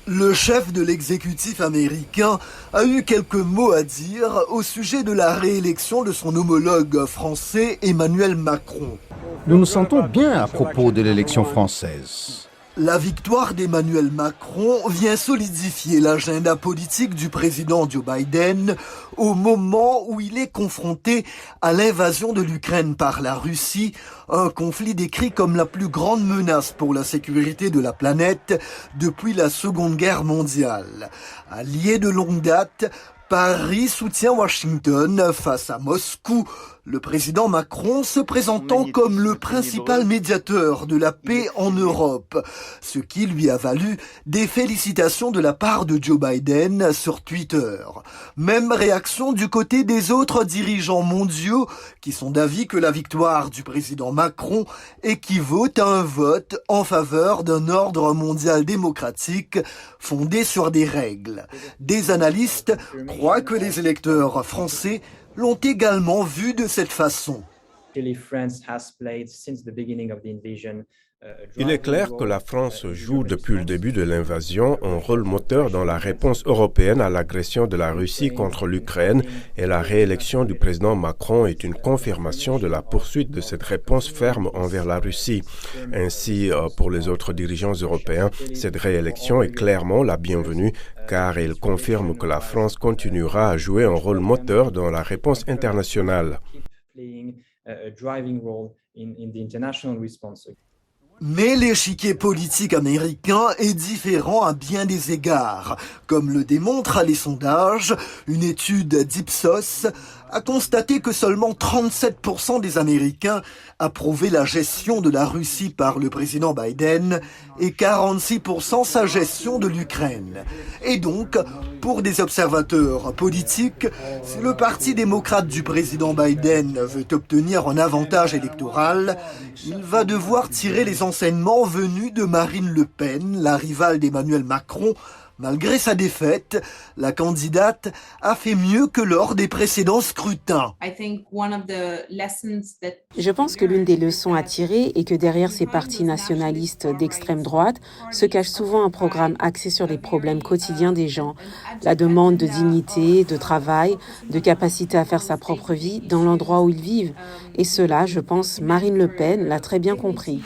Le chef de l'exécutif américain a eu quelques mots à dire au sujet de la réélection de son homologue français Emmanuel Macron. Nous nous sentons bien à propos de l'élection française. La victoire d'Emmanuel Macron vient solidifier l'agenda politique du président Joe Biden au moment où il est confronté à l'invasion de l'Ukraine par la Russie, un conflit décrit comme la plus grande menace pour la sécurité de la planète depuis la Seconde Guerre mondiale. Allié de longue date, Paris soutient Washington face à Moscou, le président Macron se présentant comme le principal médiateur de la paix en Europe, ce qui lui a valu des félicitations de la part de Joe Biden sur Twitter. Même réaction du côté des autres dirigeants mondiaux qui sont d'avis que la victoire du président Macron équivaut à un vote en faveur d'un ordre mondial démocratique fondé sur des règles. Des analystes croient que les électeurs français l'ont également vu de cette façon. Il est clair que la France joue depuis le début de l'invasion un rôle moteur dans la réponse européenne à l'agression de la Russie contre l'Ukraine et la réélection du président Macron est une confirmation de la poursuite de cette réponse ferme envers la Russie. Ainsi, pour les autres dirigeants européens, cette réélection est clairement la bienvenue car elle confirme que la France continuera à jouer un rôle moteur dans la réponse internationale. Mais l'échiquier politique américain est différent à bien des égards. Comme le démontrent les sondages, une étude d'Ipsos a constaté que seulement 37% des Américains approuvaient la gestion de la Russie par le président Biden et 46% sa gestion de l'Ukraine. Et donc, pour des observateurs politiques, si le parti démocrate du président Biden veut obtenir un avantage électoral, il va devoir tirer les enseignements venus de Marine Le Pen, la rivale d'Emmanuel Macron. Malgré sa défaite, la candidate a fait mieux que lors des précédents scrutins. Je pense que l'une des leçons à tirer est que derrière ces partis nationalistes d'extrême droite se cache souvent un programme axé sur les problèmes quotidiens des gens, la demande de dignité, de travail, de capacité à faire sa propre vie dans l'endroit où ils vivent. Et cela, je pense, Marine Le Pen l'a très bien compris.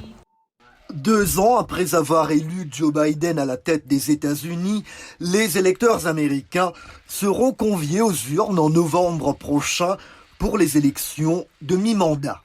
2 ans après avoir élu Joe Biden à la tête des États-Unis, les électeurs américains seront conviés aux urnes en novembre prochain pour les élections de mi-mandat.